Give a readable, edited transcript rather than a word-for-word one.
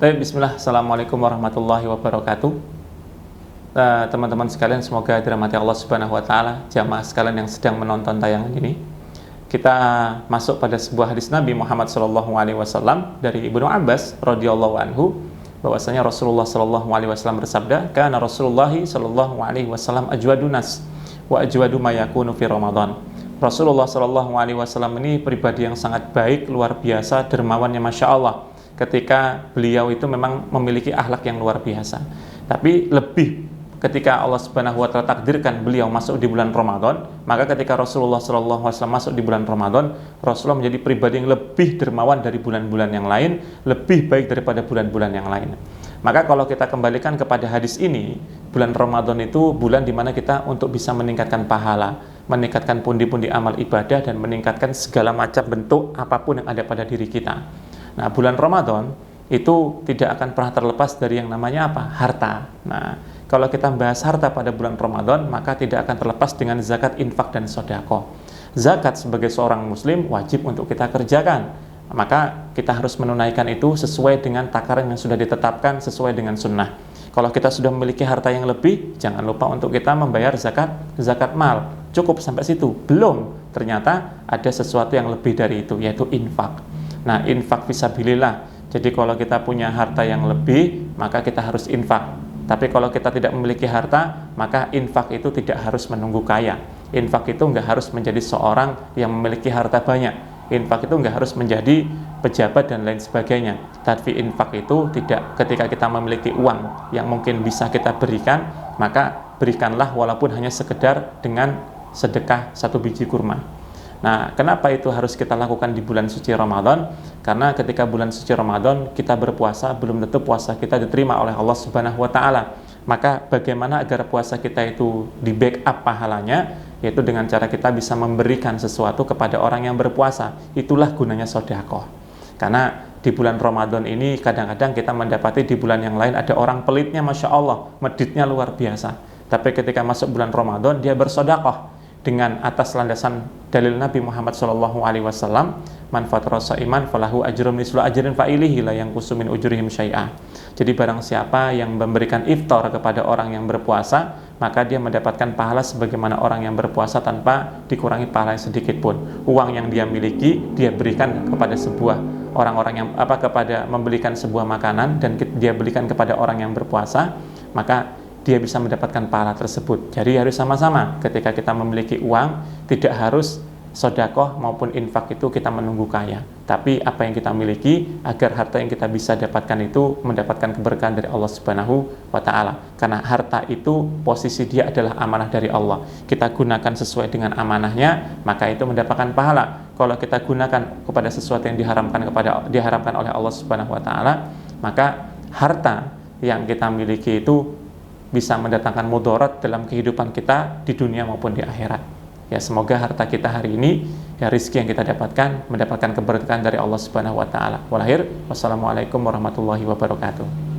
Baik, bismillah. Assalamualaikum warahmatullahi wabarakatuh. Teman-teman sekalian, semoga dirahmati Allah Subhanahu wa taala, jamaah sekalian yang sedang menonton tayangan ini. Kita masuk pada sebuah hadis Nabi Muhammad sallallahu alaihi wasallam dari Ibnu Abbas radhiyallahu anhu, bahwasanya Rasulullah sallallahu alaihi wasallam bersabda, "Kana Rasulullah sallallahu alaihi wasallam ajwadun nas wa ajwadu ma yakunu fi Ramadan." Rasulullah sallallahu alaihi wasallam ini pribadi yang sangat baik, luar biasa, dermawannya Masya Allah, ketika beliau itu memang memiliki akhlak yang luar biasa. Tapi lebih ketika Allah Subhanahu wa taala takdirkan beliau masuk di bulan Ramadan, maka ketika Rasulullah sallallahu alaihi wasallam masuk di bulan Ramadan, Rasulullah menjadi pribadi yang lebih dermawan dari bulan-bulan yang lain, lebih baik daripada bulan-bulan yang lain. Maka kalau kita kembalikan kepada hadis ini, bulan Ramadan itu bulan di mana kita untuk bisa meningkatkan pahala, meningkatkan pundi-pundi amal ibadah, dan meningkatkan segala macam bentuk apapun yang ada pada diri kita. Nah, bulan Ramadan itu tidak akan pernah terlepas dari yang namanya apa? Harta. Nah, kalau kita bahas harta pada bulan Ramadan, maka tidak akan terlepas dengan zakat, infak, dan sedekah. Zakat sebagai seorang muslim wajib untuk kita kerjakan. Maka kita harus menunaikan itu sesuai dengan takaran yang sudah ditetapkan, sesuai dengan sunnah. Kalau kita sudah memiliki harta yang lebih, jangan lupa untuk kita membayar zakat mal. Cukup sampai situ? Belum. Ternyata ada sesuatu yang lebih dari itu, yaitu infak. Nah, infak fisabilillah. Jadi kalau kita punya harta yang lebih, maka kita harus infak. Tapi kalau kita tidak memiliki harta, maka infak itu tidak harus menunggu kaya. Infak itu nggak harus menjadi seorang yang memiliki harta banyak. Infak itu nggak harus menjadi pejabat dan lain sebagainya. Tapi infak itu tidak, ketika kita memiliki uang yang mungkin bisa kita berikan, maka berikanlah walaupun hanya sekedar dengan sedekah 1 biji kurma. Nah, kenapa itu harus kita lakukan di bulan suci Ramadan? Karena ketika bulan suci Ramadan kita berpuasa, belum tentu puasa kita diterima oleh Allah Subhanahu wa taala. Maka bagaimana agar puasa kita itu di backup pahalanya? Yaitu dengan cara kita bisa memberikan sesuatu kepada orang yang berpuasa. Itulah gunanya sedekah. Karena di bulan Ramadan ini kadang-kadang kita mendapati di bulan yang lain ada orang pelitnya Masya Allah, meditnya luar biasa. Tapi ketika masuk bulan Ramadan dia bersedekah dengan atas landasan dalil Nabi Muhammad sallallahu alaihi wasallam, man fatara shaiman falahu ajrun mislu ajrin fa'ilihi la yanqusu min ujurihim syai'a. Jadi barang siapa yang memberikan iftar kepada orang yang berpuasa, maka dia mendapatkan pahala sebagaimana orang yang berpuasa tanpa dikurangi pahala sedikit pun. Uang yang dia miliki dia berikan kepada sebuah orang-orang yang kepada membelikan sebuah makanan dan dia belikan kepada orang yang berpuasa, maka dia bisa mendapatkan pahala tersebut. Jadi harus sama-sama. Ketika kita memiliki uang, tidak harus sedekah maupun infak itu kita menunggu kaya. Tapi apa yang kita miliki, agar harta yang kita bisa dapatkan itu mendapatkan keberkahan dari Allah Subhanahu wa taala. Karena harta itu posisi dia adalah amanah dari Allah. Kita gunakan sesuai dengan amanahnya, maka itu mendapatkan pahala. Kalau kita gunakan kepada sesuatu yang diharamkan oleh Allah Subhanahu wa taala, maka harta yang kita miliki itu bisa mendatangkan mudarat dalam kehidupan kita di dunia maupun di akhirat. Ya, semoga harta kita hari ini, ya rezeki yang kita dapatkan, mendapatkan keberkahan dari Allah Subhanahu wa taala. Wassalamualaikum warahmatullahi wabarakatuh.